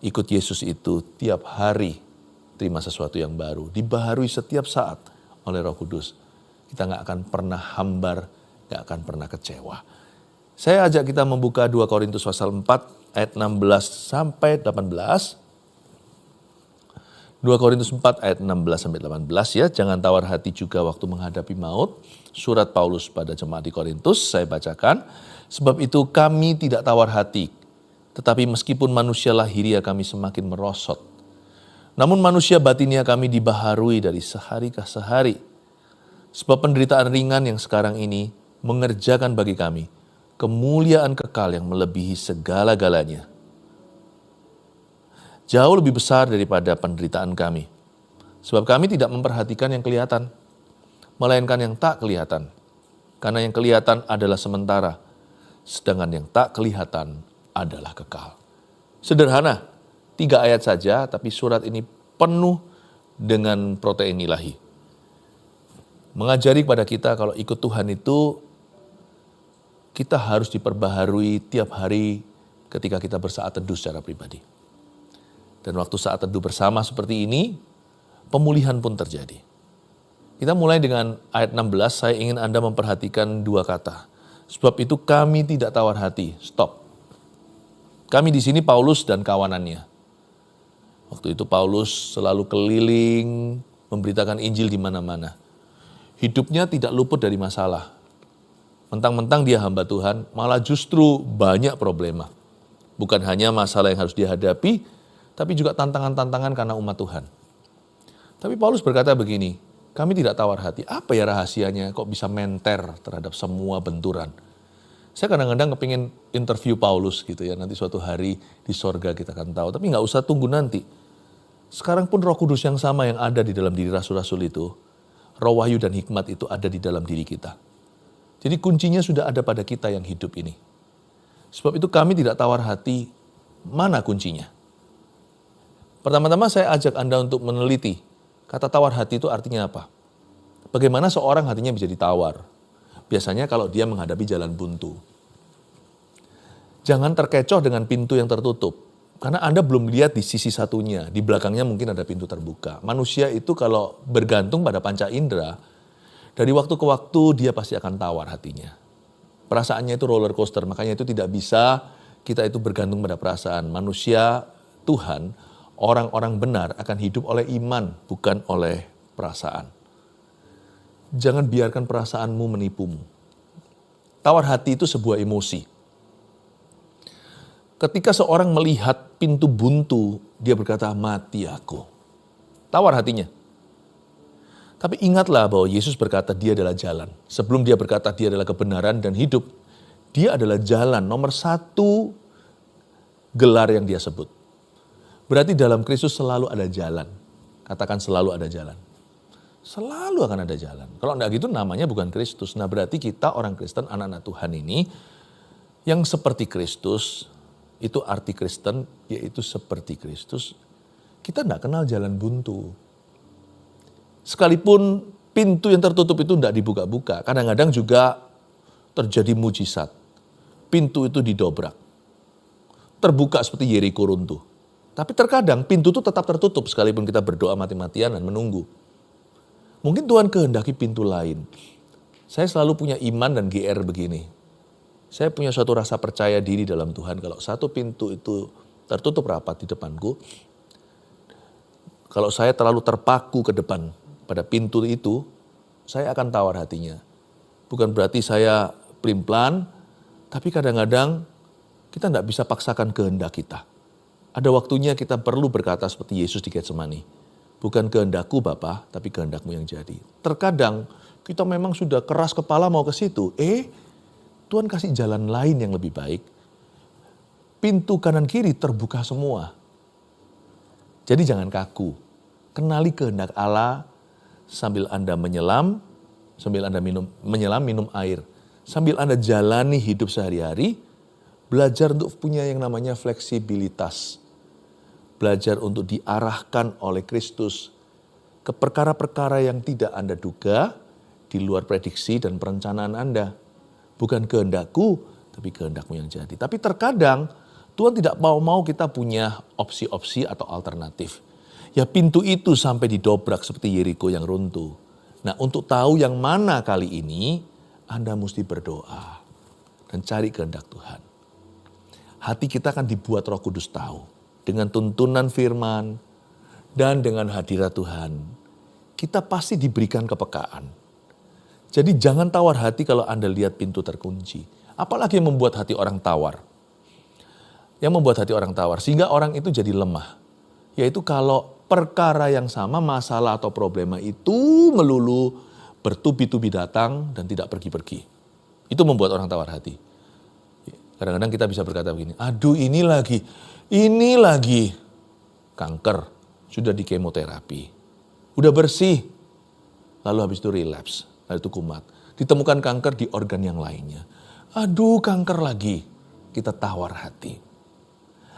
Ikut Yesus itu tiap hari terima sesuatu yang baru. Dibaharui setiap saat oleh Roh Kudus. Kita gak akan pernah hambar, gak akan pernah kecewa. Saya ajak kita membuka 2 Korintus pasal 4 ayat 16 sampai 18. 2 Korintus 4 ayat 16 sampai 18 ya. Jangan tawar hati juga waktu menghadapi maut. Surat Paulus pada jemaat di Korintus, saya bacakan. Sebab itu kami tidak tawar hati. Tetapi meskipun manusia lahiria kami semakin merosot. Namun manusia batinia kami dibaharui dari sehari ke sehari. Sebab penderitaan ringan yang sekarang ini mengerjakan bagi kami kemuliaan kekal yang melebihi segala-galanya. Jauh lebih besar daripada penderitaan kami. Sebab kami tidak memperhatikan yang kelihatan, melainkan yang tak kelihatan. Karena yang kelihatan adalah sementara, sedangkan yang tak kelihatan adalah kekal. Sederhana, 3 ayat saja, tapi surat ini penuh dengan protein ilahi. Mengajari kepada kita kalau ikut Tuhan itu, kita harus diperbaharui tiap hari ketika kita bersaat teduh secara pribadi. Dan waktu saat teduh bersama seperti ini, pemulihan pun terjadi. Kita mulai dengan ayat 16, saya ingin Anda memperhatikan 2 kata. Sebab itu kami tidak tawar hati, stop. Kami di sini Paulus dan kawanannya. Waktu itu Paulus selalu keliling, memberitakan Injil di mana-mana. Hidupnya tidak luput dari masalah. Mentang-mentang dia hamba Tuhan, malah justru banyak problema. Bukan hanya masalah yang harus dihadapi, tapi juga tantangan-tantangan karena umat Tuhan. Tapi Paulus berkata begini, kami tidak tawar hati. Apa ya rahasianya kok bisa menter terhadap semua benturan? Saya kadang-kadang kepingin interview Paulus gitu ya, nanti suatu hari di sorga kita akan tahu. Tapi gak usah tunggu nanti. Sekarang pun Roh Kudus yang sama yang ada di dalam diri rasul-rasul itu, roh wahyu dan hikmat itu ada di dalam diri kita. Jadi kuncinya sudah ada pada kita yang hidup ini. Sebab itu kami tidak tawar hati, mana kuncinya? Pertama-tama saya ajak Anda untuk meneliti, kata tawar hati itu artinya apa? Bagaimana seorang hatinya bisa ditawar? Biasanya kalau dia menghadapi jalan buntu. Jangan terkecoh dengan pintu yang tertutup. Karena Anda belum lihat di sisi satunya, di belakangnya mungkin ada pintu terbuka. Manusia itu kalau bergantung pada panca indera, dari waktu ke waktu dia pasti akan tawar hatinya. Perasaannya itu roller coaster, makanya itu tidak bisa kita itu bergantung pada perasaan. Manusia, Tuhan, orang-orang benar akan hidup oleh iman, bukan oleh perasaan. Jangan biarkan perasaanmu menipumu. Tawar hati itu sebuah emosi. Ketika seorang melihat pintu buntu, dia berkata, mati aku. Tawar hatinya. Tapi ingatlah bahwa Yesus berkata dia adalah jalan. Sebelum dia berkata dia adalah kebenaran dan hidup, dia adalah jalan nomor 1 gelar yang dia sebut. Berarti dalam Kristus selalu ada jalan. Katakan selalu ada jalan. Selalu akan ada jalan. Kalau enggak gitu namanya bukan Kristus. Nah berarti kita orang Kristen, anak-anak Tuhan ini, yang seperti Kristus, itu arti Kristen, yaitu seperti Kristus. Kita enggak kenal jalan buntu. Sekalipun pintu yang tertutup itu enggak dibuka-buka, kadang-kadang juga terjadi mujizat. Pintu itu didobrak. Terbuka seperti Yeriko runtuh. Tapi terkadang pintu itu tetap tertutup sekalipun kita berdoa mati-matian dan menunggu. Mungkin Tuhan kehendaki pintu lain. Saya selalu punya iman dan GR begini. Saya punya suatu rasa percaya diri dalam Tuhan. Kalau satu pintu itu tertutup rapat di depanku, kalau saya terlalu terpaku ke depan pada pintu itu, saya akan tawar hatinya. Bukan berarti saya pelin-pelan, tapi kadang-kadang kita tidak bisa paksakan kehendak kita. Ada waktunya kita perlu berkata seperti Yesus di Getsemani. Bukan kehendakku Bapa, tapi kehendakmu yang jadi. Terkadang kita memang sudah keras kepala mau ke situ. Tuhan kasih jalan lain yang lebih baik. Pintu kanan kiri terbuka semua. Jadi jangan kaku. Kenali kehendak Allah sambil Anda menyelam, sambil Anda minum air. Sambil Anda jalani hidup sehari-hari, belajar untuk punya yang namanya fleksibilitas. Belajar untuk diarahkan oleh Kristus ke perkara-perkara yang tidak Anda duga, di luar prediksi dan perencanaan Anda. Bukan kehendakku, tapi kehendakmu yang jadi. Tapi terkadang Tuhan tidak mau kita punya opsi-opsi atau alternatif. Ya pintu itu sampai didobrak seperti Yeriko yang runtuh. Nah untuk tahu yang mana kali ini, Anda mesti berdoa dan cari kehendak Tuhan. Hati kita akan dibuat Roh Kudus tahu. Dengan tuntunan firman dan dengan hadirat Tuhan, kita pasti diberikan kepekaan. Jadi jangan tawar hati kalau Anda lihat pintu terkunci. Apalagi yang membuat hati orang tawar. Yang membuat hati orang tawar sehingga orang itu jadi lemah. Yaitu kalau perkara yang sama, masalah atau problema itu melulu bertubi-tubi datang dan tidak pergi-pergi. Itu membuat orang tawar hati. Kadang-kadang kita bisa berkata begini, aduh ini lagi kanker, sudah di kemoterapi, udah bersih, lalu habis itu relapse, lalu itu kumat. Ditemukan kanker di organ yang lainnya. Aduh kanker lagi, kita tawar hati.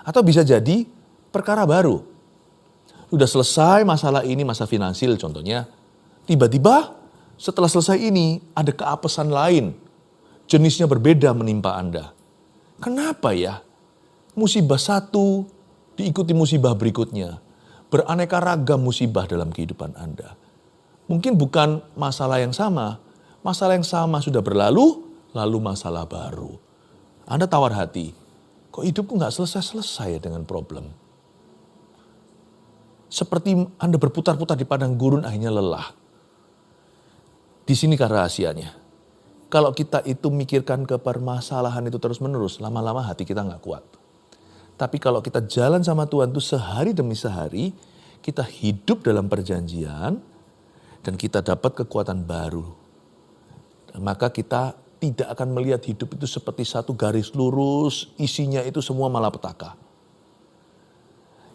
Atau bisa jadi perkara baru. Sudah selesai masalah ini, masalah finansial contohnya. Tiba-tiba setelah selesai ini ada keapesan lain. Jenisnya berbeda menimpa Anda. Kenapa ya? Musibah satu diikuti musibah berikutnya. Beraneka ragam musibah dalam kehidupan Anda. Mungkin bukan masalah yang sama. Masalah yang sama sudah berlalu, lalu masalah baru. Anda tawar hati. Kok hidupku gak selesai-selesai dengan problem? Seperti Anda berputar-putar di padang gurun akhirnya lelah. Di sini kan rahasianya. Kalau kita itu mikirkan ke permasalahan itu terus-menerus, lama-lama hati kita gak kuat. Tapi kalau kita jalan sama Tuhan itu sehari demi sehari, kita hidup dalam perjanjian dan kita dapat kekuatan baru. Maka kita tidak akan melihat hidup itu seperti satu garis lurus, isinya itu semua malapetaka.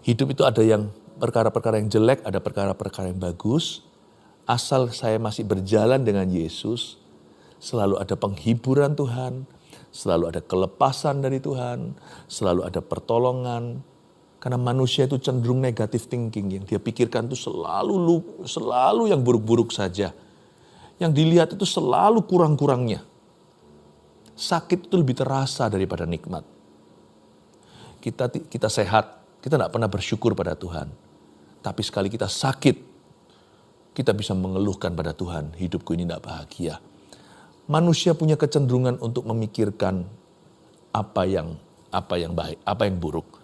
Hidup itu ada yang perkara-perkara yang jelek, ada perkara-perkara yang bagus. Asal saya masih berjalan dengan Yesus, selalu ada penghiburan Tuhan, selalu ada kelepasan dari Tuhan, selalu ada pertolongan. Karena manusia itu cenderung negative thinking, yang dia pikirkan itu selalu yang buruk-buruk saja. Yang dilihat itu selalu kurang-kurangnya. Sakit itu lebih terasa daripada nikmat. Kita sehat, kita tidak pernah bersyukur pada Tuhan. Tapi sekali kita sakit, kita bisa mengeluhkan pada Tuhan, hidupku ini tidak bahagia. Manusia punya kecenderungan untuk memikirkan apa yang baik, apa yang buruk.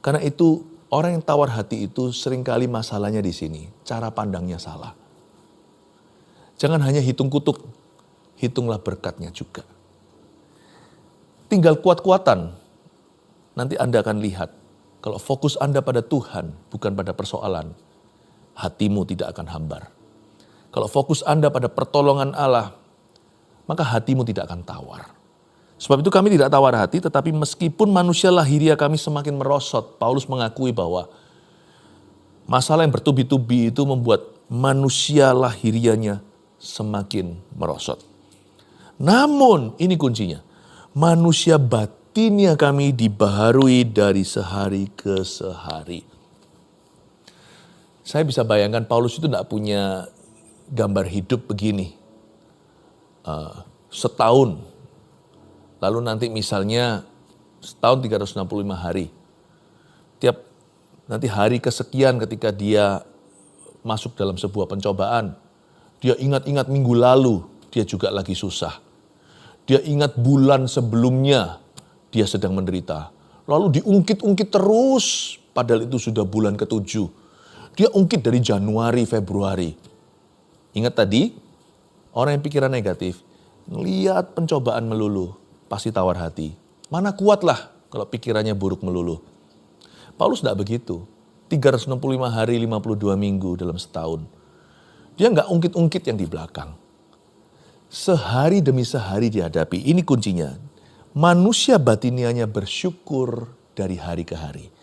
Karena itu orang yang tawar hati itu seringkali masalahnya di sini, cara pandangnya salah. Jangan hanya hitung kutuk, hitunglah berkatnya juga. Tinggal kuat-kuatan, nanti Anda akan lihat. Kalau fokus Anda pada Tuhan, bukan pada persoalan, hatimu tidak akan hambar. Kalau fokus Anda pada pertolongan Allah, maka hatimu tidak akan tawar. Sebab itu kami tidak tawar hati, tetapi meskipun manusia lahiriah kami semakin merosot, Paulus mengakui bahwa masalah yang bertubi-tubi itu membuat manusia lahiriahnya semakin merosot. Namun, ini kuncinya. Manusia batinnya kami dibaharui dari sehari ke sehari. Saya bisa bayangkan Paulus itu tidak punya gambar hidup begini. Setahun. Lalu nanti misalnya setahun 365 hari. Nanti hari kesekian ketika dia masuk dalam sebuah pencobaan. Dia ingat-ingat minggu lalu dia juga lagi susah. Dia ingat bulan sebelumnya dia sedang menderita. Lalu diungkit-ungkit terus, padahal itu sudah bulan ke-7. Dia ungkit dari Januari, Februari. Ingat tadi, orang yang pikiran negatif, ngelihat pencobaan melulu, pasti tawar hati. Mana kuatlah kalau pikirannya buruk melulu. Paulus tidak begitu. 365 hari, 52 minggu dalam setahun. Dia nggak ungkit-ungkit yang di belakang. Sehari demi sehari dihadapi. Ini kuncinya. Manusia batinianya bersyukur dari hari ke hari.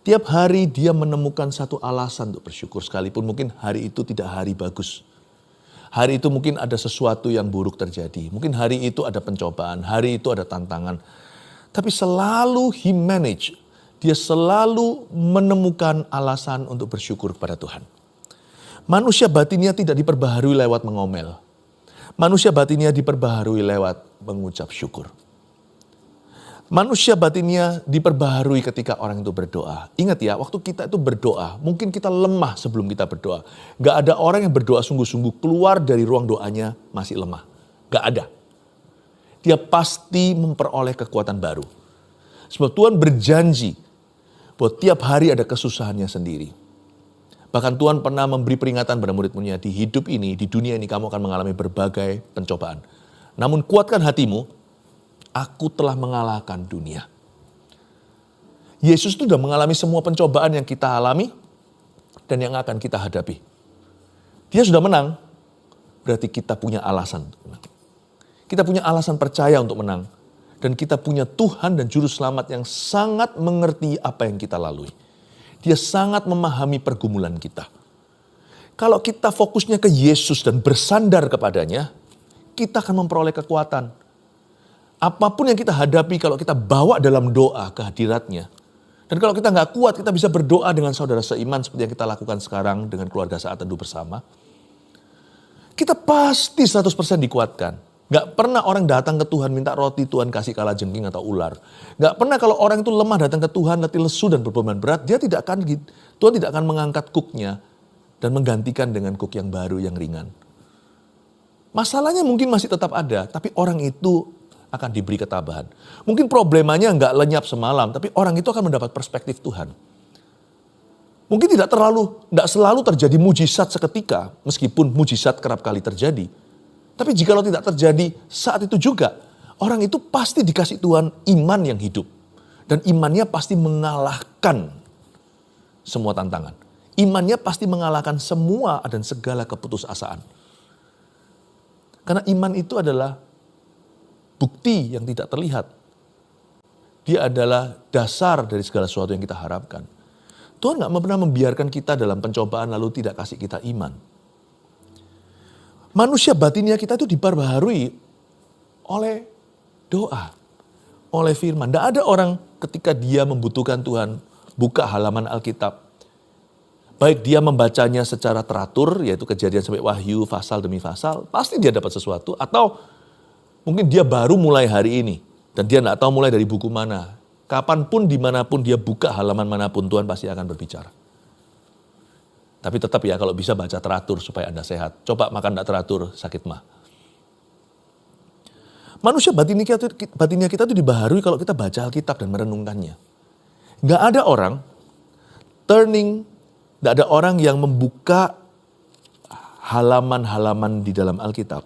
Tiap hari dia menemukan satu alasan untuk bersyukur. Sekalipun mungkin hari itu tidak hari bagus. Hari itu mungkin ada sesuatu yang buruk terjadi. Mungkin hari itu ada pencobaan. Hari itu ada tantangan. Tapi selalu he manage. Dia selalu menemukan alasan untuk bersyukur kepada Tuhan. Manusia batinnya tidak diperbaharui lewat mengomel. Manusia batinnya diperbaharui lewat mengucap syukur. Manusia batinnya diperbaharui ketika orang itu berdoa. Ingat ya, waktu kita itu berdoa, mungkin kita lemah sebelum kita berdoa. Gak ada orang yang berdoa sungguh-sungguh keluar dari ruang doanya masih lemah. Gak ada. Dia pasti memperoleh kekuatan baru. Sebab Tuhan berjanji bahwa tiap hari ada kesusahannya sendiri. Bahkan Tuhan pernah memberi peringatan pada murid-muridnya, di hidup ini, di dunia ini kamu akan mengalami berbagai pencobaan. Namun kuatkan hatimu, aku telah mengalahkan dunia. Yesus itu sudah mengalami semua pencobaan yang kita alami dan yang akan kita hadapi. Dia sudah menang, berarti kita punya alasan untuk menang. Kita punya alasan percaya untuk menang. Dan kita punya Tuhan dan Juru Selamat yang sangat mengerti apa yang kita lalui. Dia sangat memahami pergumulan kita. Kalau kita fokusnya ke Yesus dan bersandar kepadanya, kita akan memperoleh kekuatan. Apapun yang kita hadapi kalau kita bawa dalam doa ke hadiratnya. Dan kalau kita nggak kuat, kita bisa berdoa dengan saudara seiman seperti yang kita lakukan sekarang dengan keluarga saat teduh bersama. Kita pasti 100% dikuatkan. Nggak pernah orang datang ke Tuhan minta roti, Tuhan kasih kalajengking atau ular. Nggak pernah kalau orang itu lemah datang ke Tuhan, letih lesu dan berbeban berat, Tuhan tidak akan mengangkat kuknya dan menggantikan dengan kuk yang baru, yang ringan. Masalahnya mungkin masih tetap ada, tapi orang itu akan diberi ketabahan. Mungkin problemanya nggak lenyap semalam, tapi orang itu akan mendapat perspektif Tuhan. Mungkin tidak selalu terjadi mujizat seketika, meskipun mujizat kerap kali terjadi. Tapi jikalau tidak terjadi saat itu juga, orang itu pasti dikasih Tuhan iman yang hidup. Dan imannya pasti mengalahkan semua tantangan. Imannya pasti mengalahkan semua dan segala keputusasaan. Karena iman itu adalah bukti yang tidak terlihat. Dia adalah dasar dari segala sesuatu yang kita harapkan. Tuhan gak pernah membiarkan kita dalam pencobaan lalu tidak kasih kita iman. Manusia batinnya kita itu diperbaharui oleh doa, oleh firman. Tidak ada orang ketika dia membutuhkan Tuhan, buka halaman Alkitab. Baik dia membacanya secara teratur, yaitu Kejadian sampai Wahyu, pasal demi pasal, pasti dia dapat sesuatu. Atau mungkin dia baru mulai hari ini, dan dia tidak tahu mulai dari buku mana. Kapanpun, dimanapun dia buka halaman manapun, Tuhan pasti akan berbicara. Tapi tetap ya, kalau bisa baca teratur supaya Anda sehat. Coba makan tidak teratur, sakit mah. Manusia batinnya kita itu dibaharui kalau kita baca Alkitab dan merenungkannya. Gak ada orang gak ada orang yang membuka halaman-halaman di dalam Alkitab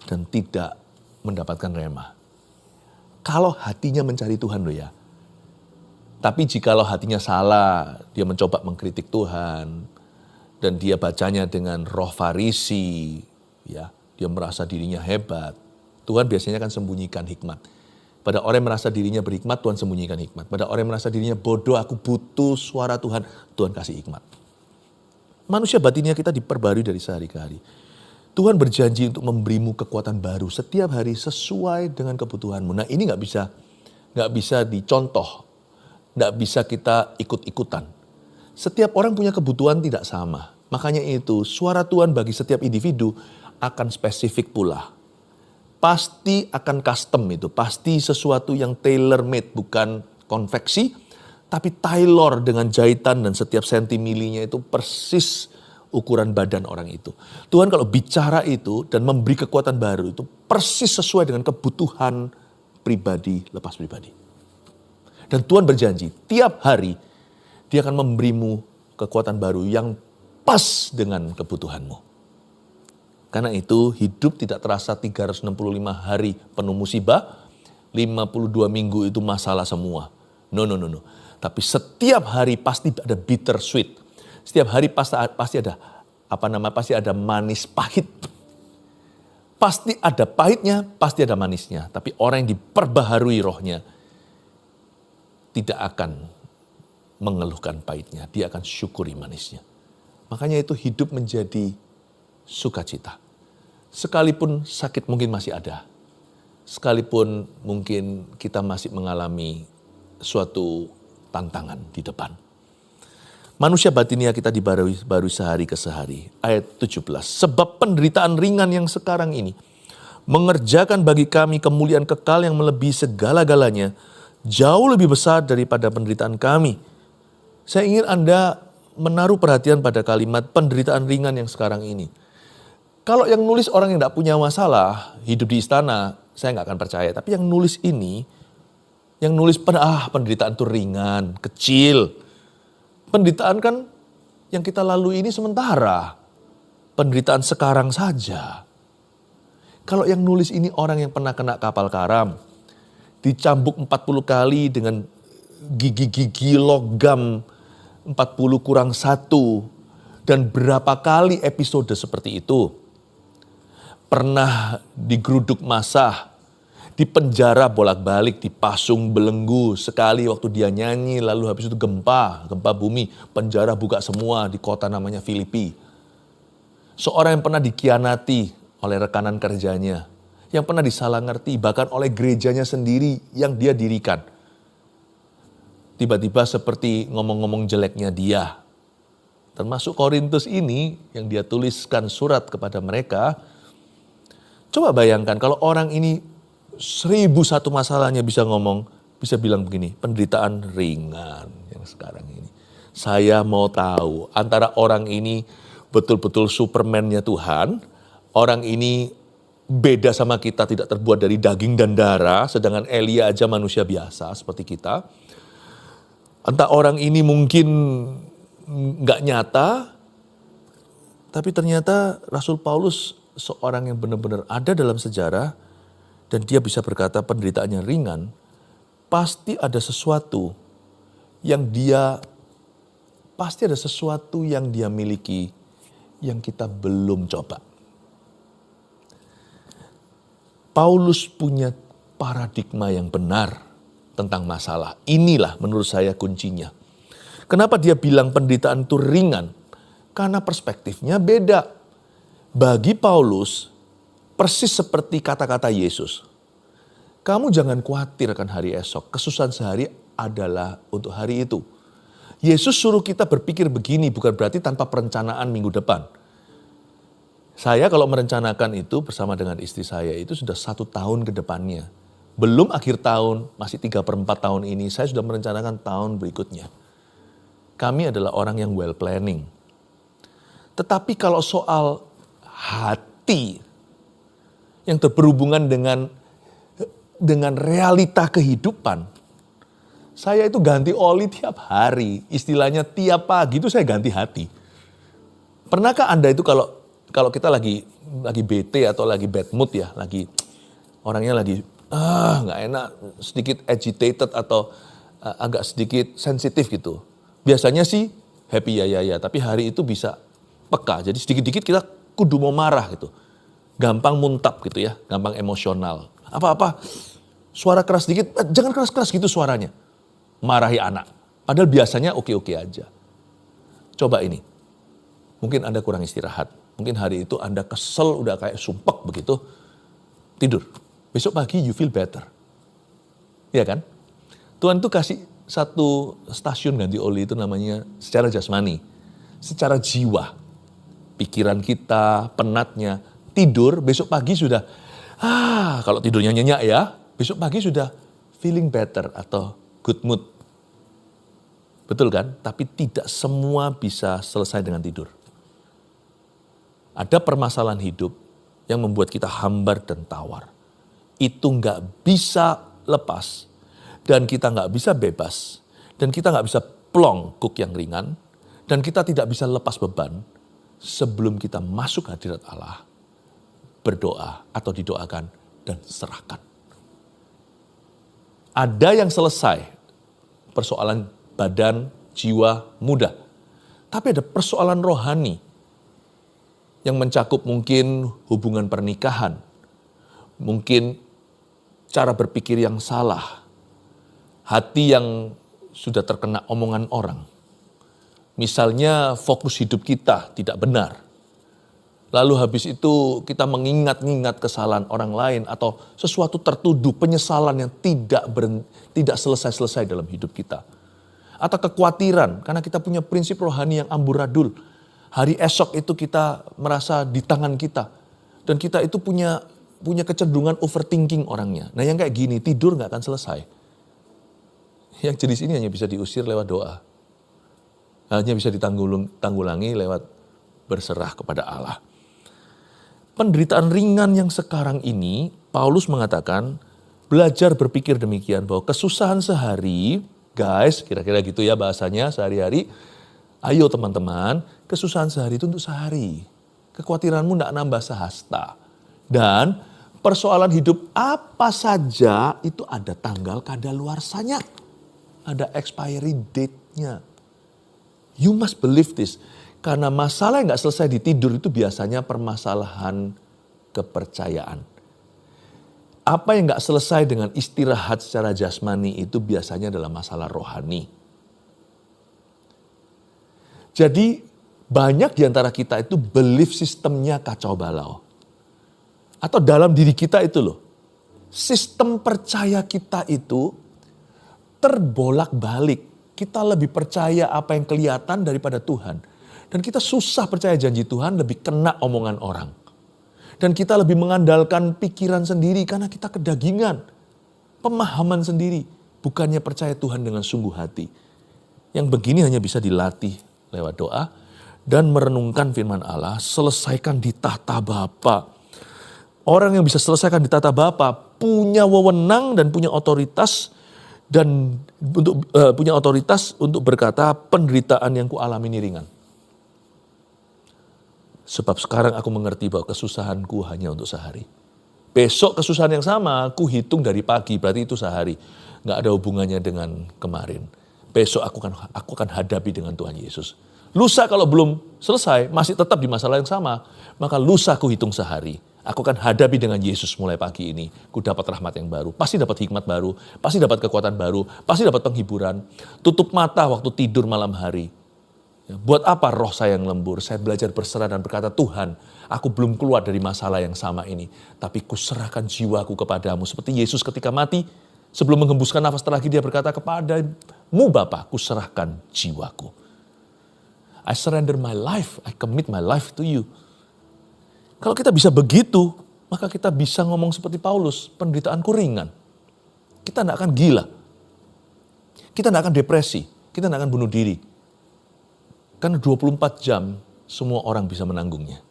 dan tidak mendapatkan rema. Kalau hatinya mencari Tuhan loh ya. Tapi jikalau hatinya salah, dia mencoba mengkritik Tuhan, dan dia bacanya dengan roh Farisi, ya, dia merasa dirinya hebat. Tuhan biasanya akan sembunyikan hikmat. Pada orang yang merasa dirinya berhikmat, Tuhan sembunyikan hikmat. Pada orang yang merasa dirinya bodoh, aku butuh suara Tuhan, Tuhan kasih hikmat. Manusia batinnya kita diperbarui dari sehari ke hari. Tuhan berjanji untuk memberimu kekuatan baru setiap hari sesuai dengan kebutuhanmu. Nah ini nggak bisa dicontoh, nggak bisa kita ikut-ikutan. Setiap orang punya kebutuhan tidak sama. Makanya itu suara Tuhan bagi setiap individu akan spesifik pula. Pasti akan custom itu, pasti sesuatu yang tailor made, bukan konveksi, tapi tailor dengan jahitan dan setiap sentimilinya itu persis ukuran badan orang itu. Tuhan kalau bicara itu dan memberi kekuatan baru itu persis sesuai dengan kebutuhan pribadi lepas pribadi. Dan Tuhan berjanji tiap hari dia akan memberimu kekuatan baru yang pas dengan kebutuhanmu. Karena itu hidup tidak terasa 365 hari penuh musibah, 52 minggu itu masalah semua. No. Tapi setiap hari pasti ada bitter sweet. Setiap hari pasti ada manis pahit. Pasti ada pahitnya, pasti ada manisnya. Tapi orang yang diperbaharui rohnya tidak akan mengeluhkan pahitnya. Dia akan syukuri manisnya. Makanya itu hidup menjadi sukacita. Sekalipun sakit mungkin masih ada. Sekalipun mungkin kita masih mengalami suatu tantangan di depan. Manusia batinnya kita dibarui sehari ke sehari. Ayat 17. Sebab penderitaan ringan yang sekarang ini mengerjakan bagi kami kemuliaan kekal yang melebihi segala-galanya, jauh lebih besar daripada penderitaan kami. Saya ingin Anda menaruh perhatian pada kalimat penderitaan ringan yang sekarang ini. Kalau yang nulis orang yang tidak punya masalah, hidup di istana, saya nggak akan percaya. Tapi yang nulis ini, yang nulis penderitaan itu ringan, kecil. Penderitaan kan yang kita lalui ini sementara. Penderitaan sekarang saja. Kalau yang nulis ini orang yang pernah kena kapal karam, dicambuk 40 kali dengan gigi-gigi logam 40 kurang 1, dan berapa kali episode seperti itu. Pernah digeruduk massa, dipenjara bolak-balik, dipasung belenggu, sekali waktu dia nyanyi, lalu habis itu gempa bumi, penjara buka semua di kota namanya Filipi. Seorang yang pernah dikhianati oleh rekanan kerjanya, yang pernah disalah ngerti, bahkan oleh gerejanya sendiri yang dia dirikan. Tiba-tiba seperti ngomong-ngomong jeleknya dia. Termasuk Korintus ini yang dia tuliskan surat kepada mereka. Coba bayangkan kalau orang ini 1001 masalahnya bisa ngomong, bisa bilang begini, penderitaan ringan yang sekarang ini. Saya mau tahu antara orang ini betul-betul Superman-nya Tuhan, orang ini beda sama kita, tidak terbuat dari daging dan darah, sedangkan Elia aja manusia biasa seperti kita. Entah orang ini mungkin nggak nyata, tapi ternyata Rasul Paulus seorang yang benar-benar ada dalam sejarah, dan dia bisa berkata penderitaannya ringan, pasti ada sesuatu yang dia miliki yang kita belum coba. Paulus punya paradigma yang benar tentang masalah. Inilah menurut saya kuncinya. Kenapa dia bilang penderitaan itu ringan? Karena perspektifnya beda. Bagi Paulus, persis seperti kata-kata Yesus. Kamu jangan khawatir akan hari esok. Kesusahan sehari adalah untuk hari itu. Yesus suruh kita berpikir begini, bukan berarti tanpa perencanaan minggu depan. Saya kalau merencanakan itu bersama dengan istri saya itu sudah 1 tahun ke depannya. Belum akhir tahun, masih 3/4 tahun ini, saya sudah merencanakan tahun berikutnya. Kami adalah orang yang well planning. Tetapi kalau soal hati yang berhubungan dengan realita kehidupan, saya itu ganti oli tiap hari. Istilahnya tiap pagi itu saya ganti hati. Pernahkah Anda itu kalau kita lagi bete atau lagi bad mood ya, orangnya lagi nggak enak, sedikit agitated atau agak sedikit sensitif gitu. Biasanya sih happy ya, tapi hari itu bisa peka. Jadi sedikit-dikit kita kudu mau marah gitu. Gampang muntap gitu ya, gampang emosional. Apa-apa suara keras sedikit, jangan keras-keras gitu suaranya. Marahi anak. Padahal biasanya oke-oke aja. Coba ini. Mungkin Anda kurang istirahat. Mungkin hari itu Anda kesel, udah kayak sumpek begitu. Tidur. Besok pagi you feel better. Iya kan? Tuhan tuh kasih satu stasiun ganti oli itu namanya secara jasmani. Secara jiwa. Pikiran kita, penatnya. Tidur, besok pagi sudah, kalau tidurnya nyenyak ya, besok pagi sudah feeling better atau good mood. Betul kan? Tapi tidak semua bisa selesai dengan tidur. Ada permasalahan hidup yang membuat kita hambar dan tawar. Itu nggak bisa lepas. Dan kita nggak bisa bebas. Dan kita nggak bisa plong kuk yang ringan. Dan kita tidak bisa lepas beban sebelum kita masuk hadirat Allah. Berdoa atau didoakan dan serahkan. Ada yang selesai persoalan badan, jiwa, mudah. Tapi ada persoalan rohani yang mencakup mungkin hubungan pernikahan, mungkin cara berpikir yang salah, hati yang sudah terkena omongan orang. Misalnya fokus hidup kita tidak benar. Lalu habis itu kita mengingat-ingat kesalahan orang lain atau sesuatu tertuduh, penyesalan yang tidak selesai-selesai dalam hidup kita. Atau kekhawatiran karena kita punya prinsip rohani yang amburadul. Hari esok itu kita merasa di tangan kita. Dan kita itu punya punya kecenderungan overthinking orangnya. Nah yang kayak gini tidur nggak akan selesai. Yang jenis ini hanya bisa diusir lewat doa. Hanya bisa ditanggulangi lewat berserah kepada Allah. Penderitaan ringan yang sekarang ini, Paulus mengatakan, belajar berpikir demikian bahwa kesusahan sehari, guys, kira-kira gitu ya bahasanya sehari-hari. Ayo teman-teman, kesusahan sehari itu untuk sehari. Kekhawatiranmu tidak nambah sehasta. Dan persoalan hidup apa saja itu ada tanggal kadaluarsanya. Ada expiry date-nya. You must believe this. Karena masalah yang gak selesai di tidur itu biasanya permasalahan kepercayaan. Apa yang gak selesai dengan istirahat secara jasmani itu biasanya adalah masalah rohani. Jadi banyak di antara kita itu belief sistemnya kacau balau. Atau dalam diri kita itu loh. Sistem percaya kita itu terbolak-balik. Kita lebih percaya apa yang kelihatan daripada Tuhan. Dan kita susah percaya janji Tuhan, lebih kena omongan orang. Dan kita lebih mengandalkan pikiran sendiri karena kita kedagingan. Pemahaman sendiri, bukannya percaya Tuhan dengan sungguh hati. Yang begini hanya bisa dilatih lewat doa dan merenungkan firman Allah, selesaikan di tahta Bapa. Orang yang bisa selesaikan di tahta Bapa punya wewenang dan punya otoritas untuk berkata penderitaan yang kualami ini ringan. Sebab sekarang aku mengerti bahwa kesusahanku hanya untuk sehari. Besok kesusahan yang sama aku hitung dari pagi, berarti itu sehari. Nggak ada hubungannya dengan kemarin. Besok aku akan hadapi dengan Tuhan Yesus. Lusa kalau belum selesai, masih tetap di masalah yang sama, maka lusa aku hitung sehari. Aku akan hadapi dengan Yesus mulai pagi ini. Ku dapat rahmat yang baru, pasti dapat hikmat baru, pasti dapat kekuatan baru, pasti dapat penghiburan. Tutup mata waktu tidur malam hari. Buat apa roh saya yang lembur? Saya belajar berserah dan berkata, Tuhan, aku belum keluar dari masalah yang sama ini. Tapi kuserahkan jiwaku kepadamu. Seperti Yesus ketika mati, sebelum menghembuskan nafas terakhir dia berkata, kepadamu Bapa, kuserahkan jiwaku. I surrender my life, I commit my life to you. Kalau kita bisa begitu, maka kita bisa ngomong seperti Paulus, penderitaanku ringan. Kita tidak akan gila. Kita tidak akan depresi, kita tidak akan bunuh diri. Karena 24 jam semua orang bisa menanggungnya.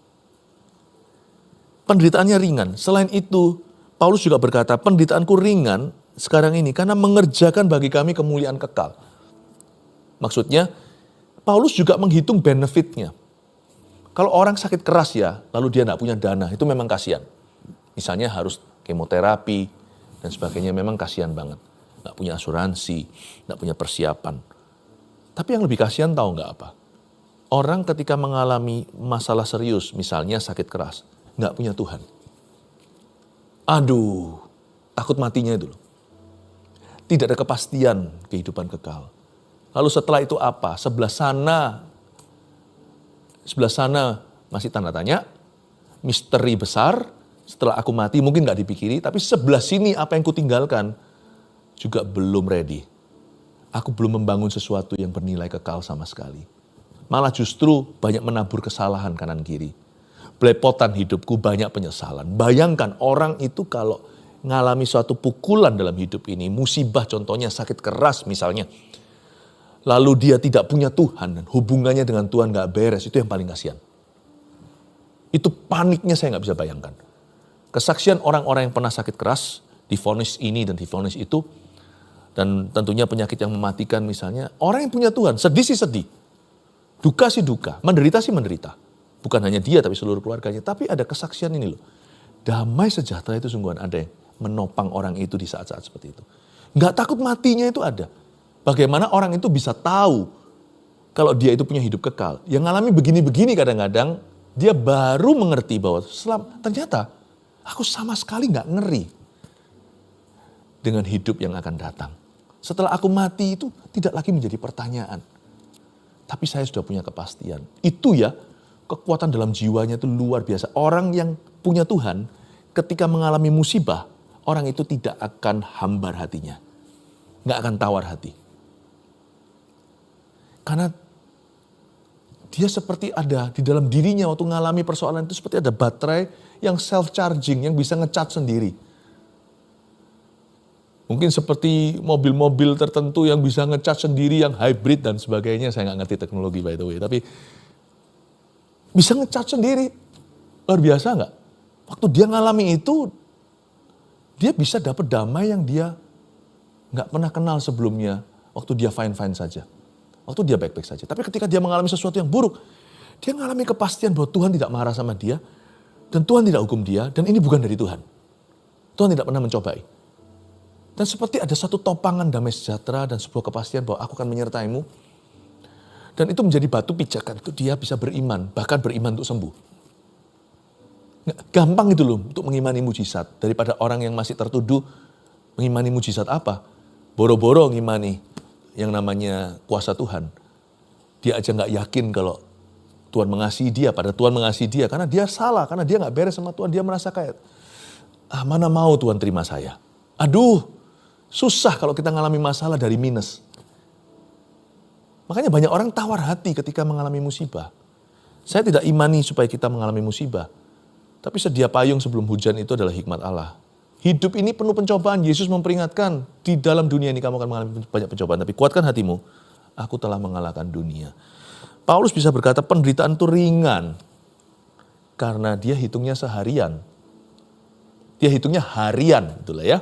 Penderitaannya ringan. Selain itu, Paulus juga berkata, penderitaanku ringan sekarang ini karena mengerjakan bagi kami kemuliaan kekal. Maksudnya, Paulus juga menghitung benefitnya. Kalau orang sakit keras ya, lalu dia tidak punya dana, itu memang kasihan. Misalnya harus kemoterapi dan sebagainya, memang kasihan banget. Nggak punya asuransi, nggak punya persiapan. Tapi yang lebih kasihan tahu nggak apa? Orang ketika mengalami masalah serius, misalnya sakit keras, nggak punya Tuhan. Aduh, takut matinya itu loh. Tidak ada kepastian kehidupan kekal. Lalu setelah itu apa? Sebelah sana masih tanda tanya, misteri besar, setelah aku mati mungkin nggak dipikiri, tapi sebelah sini apa yang kutinggalkan juga belum ready. Aku belum membangun sesuatu yang bernilai kekal sama sekali. Malah justru banyak menabur kesalahan kanan kiri. Belepotan hidupku, banyak penyesalan. Bayangkan orang itu kalau ngalami suatu pukulan dalam hidup ini, musibah contohnya sakit keras misalnya. Lalu dia tidak punya Tuhan dan hubungannya dengan Tuhan gak beres, itu yang paling kasihan. Itu paniknya saya gak bisa bayangkan. Kesaksian orang-orang yang pernah sakit keras, divonis ini dan divonis itu, dan tentunya penyakit yang mematikan misalnya, orang yang punya Tuhan, sedih sih sedih. Duka sih duka, menderita sih menderita. Bukan hanya dia tapi seluruh keluarganya. Tapi ada kesaksian ini loh. Damai sejahtera itu sungguhan ada yang menopang orang itu di saat-saat seperti itu. Nggak takut matinya itu ada. Bagaimana orang itu bisa tahu kalau dia itu punya hidup kekal. Yang ngalami begini-begini kadang-kadang dia baru mengerti bahwa ternyata aku sama sekali nggak ngeri dengan hidup yang akan datang. Setelah aku mati itu tidak lagi menjadi pertanyaan. Tapi saya sudah punya kepastian. Itu ya, kekuatan dalam jiwanya itu luar biasa. Orang yang punya Tuhan, ketika mengalami musibah, orang itu tidak akan hambar hatinya. Nggak akan tawar hati. Karena dia seperti ada di dalam dirinya waktu mengalami persoalan itu seperti ada baterai yang self-charging, yang bisa nge-charge sendiri. Mungkin seperti mobil-mobil tertentu yang bisa nge-charge sendiri, yang hybrid dan sebagainya. Saya nggak ngerti teknologi by the way, tapi bisa nge-charge sendiri. Luar biasa nggak? Waktu dia ngalami itu, dia bisa dapat damai yang dia nggak pernah kenal sebelumnya. Waktu dia fine-fine saja. Waktu dia baik-baik saja. Tapi ketika dia mengalami sesuatu yang buruk, dia mengalami kepastian bahwa Tuhan tidak marah sama dia. Dan Tuhan tidak hukum dia. Dan ini bukan dari Tuhan. Tuhan tidak pernah mencobai. Dan seperti ada satu topangan damai sejahtera dan sebuah kepastian bahwa aku akan menyertaimu. Dan itu menjadi batu pijakan. Itu dia bisa beriman. Bahkan beriman untuk sembuh. Gampang itu loh untuk mengimani mujizat. Daripada orang yang masih tertuduh mengimani mujizat apa. Boro-boro ngimani yang namanya kuasa Tuhan. Dia aja gak yakin kalau Tuhan mengasihi dia. Pada Tuhan mengasihi dia. Karena dia salah. Karena dia gak beres sama Tuhan. Dia merasa kayak, mana mau Tuhan terima saya. Aduh. Susah kalau kita mengalami masalah dari minus. Makanya banyak orang tawar hati ketika mengalami musibah. Saya tidak imani supaya kita mengalami musibah. Tapi sedia payung sebelum hujan itu adalah hikmat Allah. Hidup ini penuh pencobaan. Yesus memperingatkan, di dalam dunia ini kamu akan mengalami banyak pencobaan. Tapi kuatkan hatimu, aku telah mengalahkan dunia. Paulus bisa berkata penderitaan itu ringan. Karena dia hitungnya seharian. Dia hitungnya harian, itulah ya.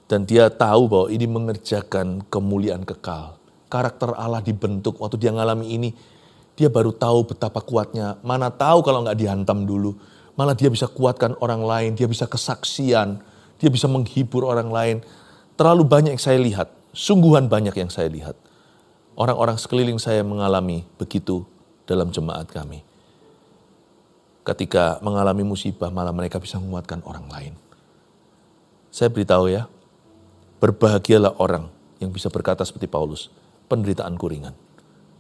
Dan dia tahu bahwa ini mengerjakan kemuliaan kekal. Karakter Allah dibentuk waktu dia ngalami ini. Dia baru tahu betapa kuatnya. Mana tahu kalau nggak dihantam dulu. Malah dia bisa kuatkan orang lain. Dia bisa kesaksian. Dia bisa menghibur orang lain. Terlalu banyak yang saya lihat. Sungguhan banyak yang saya lihat. Orang-orang sekeliling saya mengalami begitu dalam jemaat kami. Ketika mengalami musibah malah mereka bisa menguatkan orang lain. Saya beritahu ya. Berbahagialah orang yang bisa berkata seperti Paulus, penderitaanku ringan.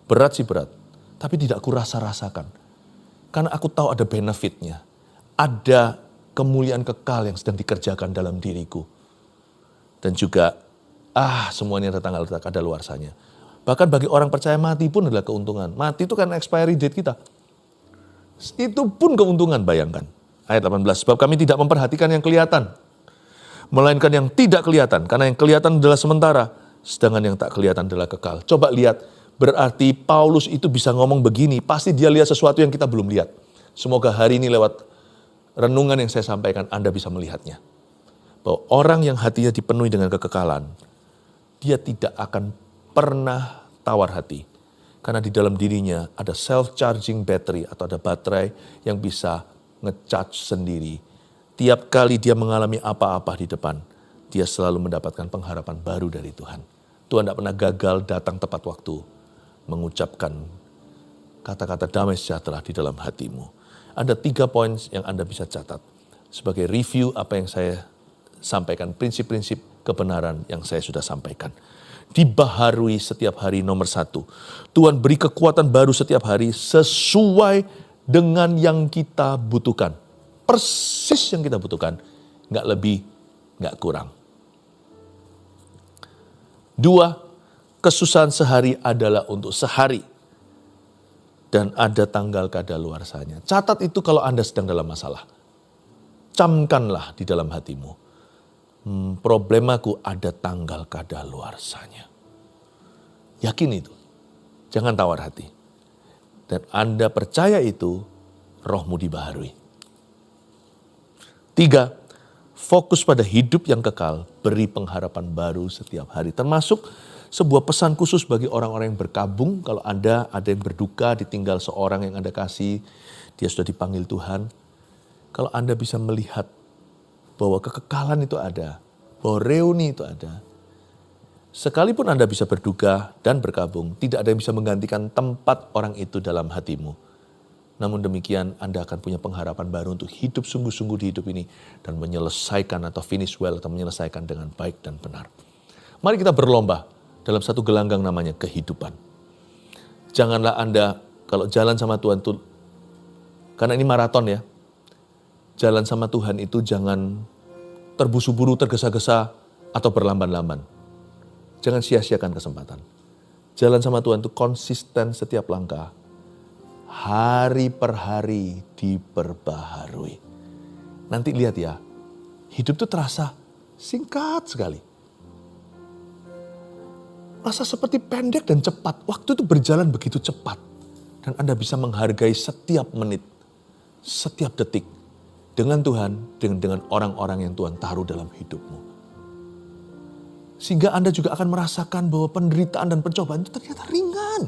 Berat sih berat, tapi tidak kurasa-rasakan. Karena aku tahu ada benefitnya. Ada kemuliaan kekal yang sedang dikerjakan dalam diriku. Dan juga, semuanya ada tanggal kadaluarsanya. Bahkan bagi orang percaya mati pun adalah keuntungan. Mati itu kan expiry date kita. Itu pun keuntungan, bayangkan. Ayat 18, sebab kami tidak memperhatikan yang kelihatan. Melainkan yang tidak kelihatan. Karena yang kelihatan adalah sementara. Sedangkan yang tak kelihatan adalah kekal. Coba lihat. Berarti Paulus itu bisa ngomong begini. Pasti dia lihat sesuatu yang kita belum lihat. Semoga hari ini lewat renungan yang saya sampaikan Anda bisa melihatnya. Bahwa orang yang hatinya dipenuhi dengan kekekalan. Dia tidak akan pernah tawar hati. Karena di dalam dirinya ada self-charging battery. Atau ada baterai yang bisa nge-charge sendiri. Tiap kali dia mengalami apa-apa di depan, dia selalu mendapatkan pengharapan baru dari Tuhan. Tuhan tidak pernah gagal datang tepat waktu, mengucapkan kata-kata damai sejahtera di dalam hatimu. Ada 3 poin yang Anda bisa catat. Sebagai review apa yang saya sampaikan, prinsip-prinsip kebenaran yang saya sudah sampaikan. Dibaharui setiap hari nomor 1. Tuhan beri kekuatan baru setiap hari sesuai dengan yang kita butuhkan. Persis yang kita butuhkan. Nggak lebih, nggak kurang. 2, kesusahan sehari adalah untuk sehari. Dan ada tanggal kadaluarsanya. Catat itu kalau Anda sedang dalam masalah. Camkanlah di dalam hatimu. Problemaku ada tanggal kadaluarsanya. Yakin itu. Jangan tawar hati. Dan Anda percaya itu, rohmu dibaharui. 3, fokus pada hidup yang kekal, beri pengharapan baru setiap hari. Termasuk sebuah pesan khusus bagi orang-orang yang berkabung. Kalau Anda ada yang berduka, ditinggal seorang yang Anda kasih, dia sudah dipanggil Tuhan. Kalau Anda bisa melihat bahwa kekekalan itu ada, bahwa reuni itu ada. Sekalipun Anda bisa berduka dan berkabung, tidak ada yang bisa menggantikan tempat orang itu dalam hatimu. Namun demikian Anda akan punya pengharapan baru untuk hidup sungguh-sungguh di hidup ini. Dan menyelesaikan atau finish well atau menyelesaikan dengan baik dan benar. Mari kita berlomba dalam satu gelanggang namanya kehidupan. Janganlah Anda kalau jalan sama Tuhan itu, karena ini maraton ya. Jalan sama Tuhan itu jangan terbusu-buru, tergesa-gesa atau berlamban-lamban. Jangan sia-siakan kesempatan. Jalan sama Tuhan itu konsisten setiap langkah. hari per hari diperbaharui. Nanti lihat ya, hidup itu terasa singkat sekali. Rasa seperti pendek dan cepat. Waktu itu berjalan begitu cepat. Dan Anda bisa menghargai setiap menit, setiap detik. Dengan Tuhan, dengan orang-orang yang Tuhan taruh dalam hidupmu. Sehingga Anda juga akan merasakan bahwa penderitaan dan pencobaan itu ternyata ringan.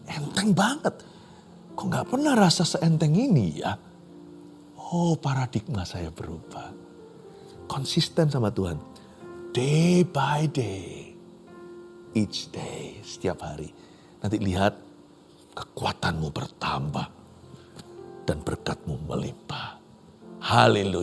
Enteng banget. Kok gak pernah rasa seenteng ini ya? Oh, paradigma saya berubah. Konsisten sama Tuhan. Day by day. Each day, setiap hari. Nanti lihat kekuatanmu bertambah dan berkatmu melimpah. Haleluya.